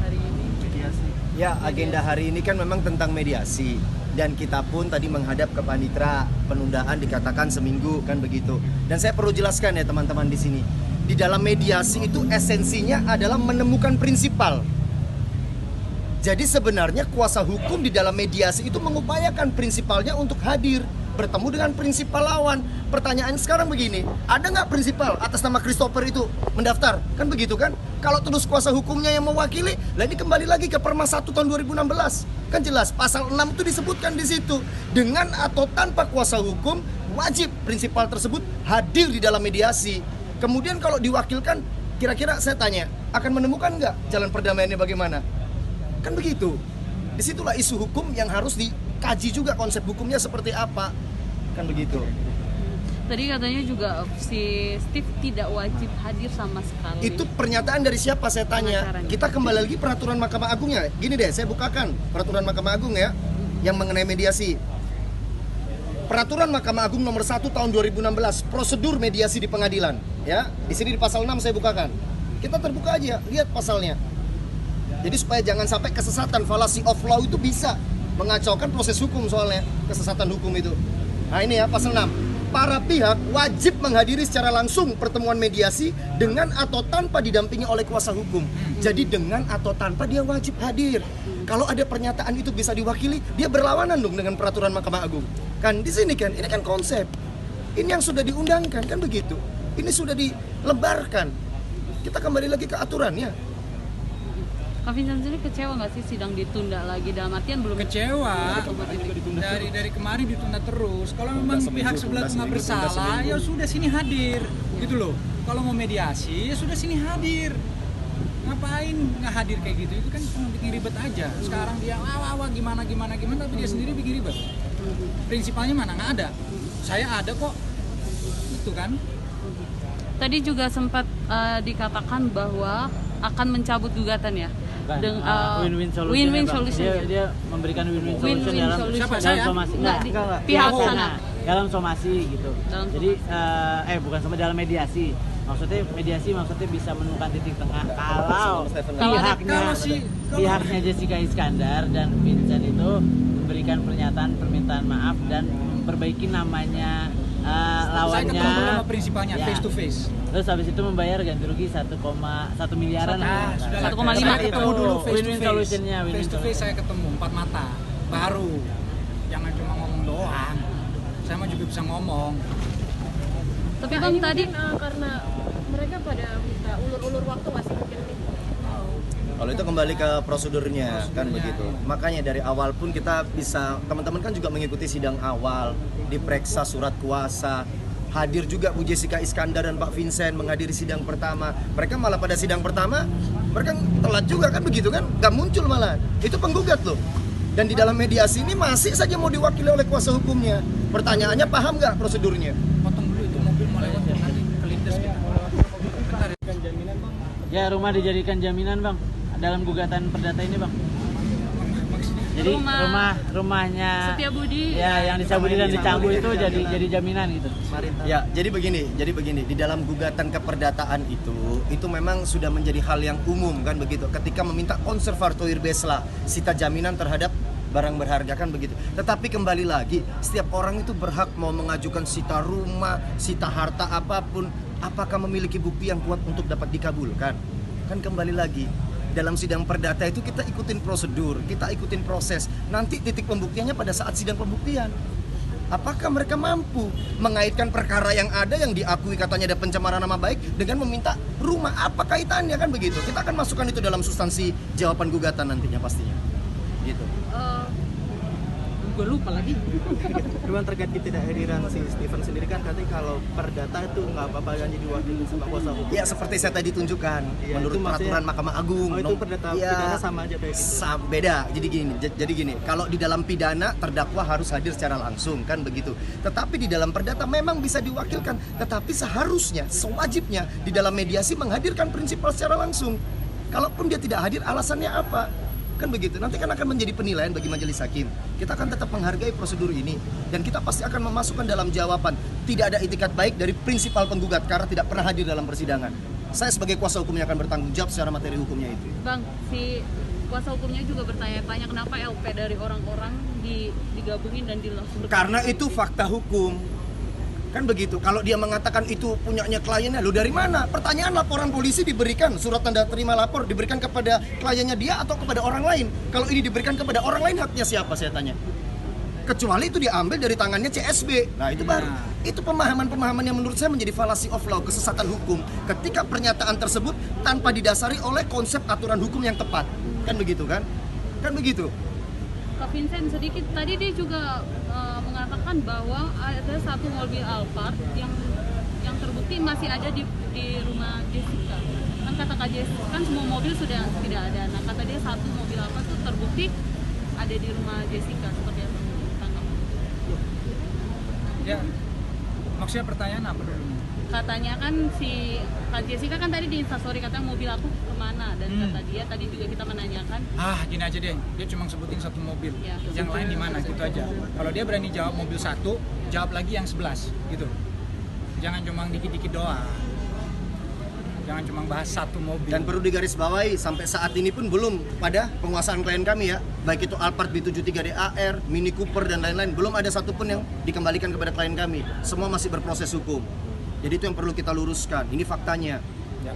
hari ini? Mediasi. Ya, agenda hari ini kan memang tentang mediasi. Dan kita pun tadi menghadap ke panitera, penundaan dikatakan seminggu kan begitu. Dan saya perlu jelaskan ya teman-teman di sini. Di dalam mediasi itu esensinya adalah menemukan prinsipal. Jadi sebenarnya kuasa hukum di dalam mediasi itu mengupayakan prinsipalnya untuk hadir, bertemu dengan prinsipal lawan. Pertanyaan sekarang begini, ada nggak prinsipal atas nama Christopher itu mendaftar? Kan begitu kan? Kalau terus kuasa hukumnya yang mewakili, lah ini kembali lagi ke Perma 1 tahun 2016. Kan jelas, pasal 6 itu disebutkan di situ. Dengan atau tanpa kuasa hukum, wajib prinsipal tersebut hadir di dalam mediasi. Kemudian kalau diwakilkan, kira-kira saya tanya, akan menemukan nggak jalan perdamaiannya bagaimana? Kan begitu. Disitulah isu hukum yang harus dikaji juga, konsep hukumnya seperti apa. Kan begitu. Tadi katanya juga si Steve tidak wajib hadir sama sekali. Itu pernyataan dari siapa saya tanya? Pengacaranya. Kita kembali lagi peraturan Mahkamah Agung ya. Gini deh, saya bukakan peraturan Mahkamah Agung ya yang mengenai mediasi. Peraturan Mahkamah Agung nomor 1 tahun 2016, prosedur mediasi di pengadilan, ya. Di sini di pasal 6 saya bukakan. Kita terbuka aja, lihat pasalnya. Jadi supaya jangan sampai kesesatan, fallacy of law itu bisa mengacaukan proses hukum soalnya, kesesatan hukum itu. Nah, ini ya pasal 6. Para pihak wajib menghadiri secara langsung pertemuan mediasi dengan atau tanpa didampingi oleh kuasa hukum. Jadi dengan atau tanpa dia wajib hadir. Kalau ada pernyataan itu bisa diwakili, dia berlawanan dong dengan peraturan Mahkamah Agung. Kan di sini kan, ini kan konsep. Ini yang sudah diundangkan kan begitu. Ini sudah dilebarkan. Kita kembali lagi ke aturannya. Kak Vincent sendiri kecewa nggak sih sidang ditunda lagi, dalam artian belum Kecewa. Dari kemarin ditunda terus. Kalau memang pihak sebelah tengah bersalah, ya sudah sini hadir. Gitu loh. Kalau mau mediasi, ya sudah sini hadir. Ngapain nggak hadir kayak gitu? Itu kan cuma bikin ribet aja. Sekarang dia wah gimana, tapi dia sendiri bikin ribet. Prinsipalnya mana? Nggak ada. Saya ada kok. Itu kan. Tadi juga sempat dikatakan bahwa akan mencabut gugatan ya. Win-win solution. Win-win ya, Bang. solution. Dia memberikan win-win Win-win solution dalam solution. Siapa, dalam saya? somasi. Enggak, Enggak. pihak Pihak sana. dalam somasi gitu. Dalam Jadi bukan sama dalam mediasi. Maksudnya mediasi bisa menemukan titik tengah kalau pihaknya Jessica Iskandar dan Vincent itu memberikan permintaan maaf dan memperbaiki namanya Saya lawannya. ketemu sama prinsipalnya Ya. face to face. Terus habis itu membayar ganti rugi 1,1 miliaran. Sudah 1,5. Saya ketemu dulu face to Win-win face. solutionnya. Face to face saya ketemu 4 mata. Baru. Jangan cuma ngomong doang. Saya mah juga bisa ngomong. Tapi Nah, Bang ini tadi mungkin, karena mereka pada minta ulur-ulur waktu masih mungkin nih. Kalau itu kembali ke prosedurnya kan begitu. Makanya dari awal pun kita bisa, teman-teman kan juga mengikuti sidang awal, diperiksa surat kuasa, hadir juga Bu Jessica Iskandar dan Pak Vincent menghadiri sidang pertama. Mereka malah pada sidang pertama mereka telat juga kan begitu kan, nggak muncul malah. Itu penggugat loh. Dan di dalam mediasi ini masih saja mau diwakili oleh kuasa hukumnya. Pertanyaannya paham nggak prosedurnya? Potong dulu itu mobil mau lewat nanti kelindes kita. Bentar ya. Ya, rumah dijadikan jaminan, Bang, dalam gugatan perdata ini, Bang. Jadi rumahnya Setiabudi ya yang dicabut dan dicanggu itu jadi jaminan gitu. Ya, jadi begini. Di dalam gugatan keperdataan itu memang sudah menjadi hal yang umum kan begitu. Ketika meminta konservatoire besla, sita jaminan terhadap barang berharga kan begitu. Tetapi kembali lagi, setiap orang itu berhak mau mengajukan sita rumah, sita harta apapun, apakah memiliki bukti yang kuat untuk dapat dikabulkan? Kan kembali lagi, dalam sidang perdata itu kita ikutin prosedur, kita ikutin proses. Nanti titik pembuktiannya pada saat sidang pembuktian. Apakah mereka mampu mengaitkan perkara yang ada yang diakui katanya ada pencemaran nama baik dengan meminta rumah? Apa kaitannya kan begitu? Kita akan masukkan itu dalam substansi jawaban gugatan nantinya pastinya. Gitu. Gue lupa lagi. Cuman terkait ketidakhadiran si Steven sendiri kan katanya kalau perdata itu nggak apa-apa kan jadi wakil sama kuasa hukum. Ya seperti saya tadi tunjukkan, Iya, menurut itu maksudnya- peraturan Mahkamah Agung. Oh, itu perdata pidana sama aja kayak gitu. Beda. Jadi gini, kalau di dalam pidana terdakwa harus hadir secara langsung kan begitu. Tetapi di dalam perdata memang bisa diwakilkan, tetapi seharusnya, sewajibnya di dalam mediasi menghadirkan prinsipal secara langsung. Kalaupun dia tidak hadir, alasannya apa? Kan begitu, nanti kan akan menjadi penilaian bagi majelis hakim. Kita akan tetap menghargai prosedur ini dan kita pasti akan memasukkan dalam jawaban tidak ada itikat baik dari prinsipal penggugat karena tidak pernah hadir dalam persidangan. Saya sebagai kuasa hukumnya akan bertanggung jawab secara materi hukumnya itu. Bang, si kuasa hukumnya juga bertanya-tanya kenapa LP dari orang-orang digabungin dan langsung Karena itu fakta hukum. Kan begitu. Kalau dia mengatakan itu punyanya kliennya, lo dari mana? Pertanyaan laporan polisi diberikan, surat tanda terima lapor diberikan kepada kliennya dia atau kepada orang lain. Kalau ini diberikan kepada orang lain, haknya siapa, saya tanya? Kecuali itu diambil dari tangannya CSB. Nah itu baru. Itu pemahaman-pemahaman yang menurut saya menjadi fallacy of law, kesesatan hukum. Ketika pernyataan tersebut tanpa didasari oleh konsep aturan hukum yang tepat. Kan begitu kan? Kan begitu. Kak Vincent sedikit tadi dia juga mengatakan bahwa ada satu mobil Alphard yang terbukti masih ada di rumah Jessica. Kan kata Kak Jessica kan semua mobil sudah tidak ada. Nah kata dia satu mobil Alphard itu terbukti ada di rumah Jessica. Seperti apa tanggapan? Ya, maksudnya pertanyaan apa dulu? Katanya kan si Kak Jessica kan tadi di Instastory katanya mobil aku kemana, dan kata dia tadi juga kita menanyakan. Gini aja deh, dia cuma sebutin satu mobil, Ya. yang lain di mana gitu aja. Kalau dia berani jawab mobil satu, jawab lagi yang 11 gitu. Jangan cuma dikit-dikit doang. Jangan cuma bahas satu mobil. Dan perlu digarisbawahi, sampai saat ini pun belum pada penguasaan klien kami ya. Baik itu Alphard B73DAR, Mini Cooper dan lain-lain, belum ada satupun yang dikembalikan kepada klien kami. Semua masih berproses hukum. Jadi itu yang perlu kita luruskan. Ini faktanya. Ya.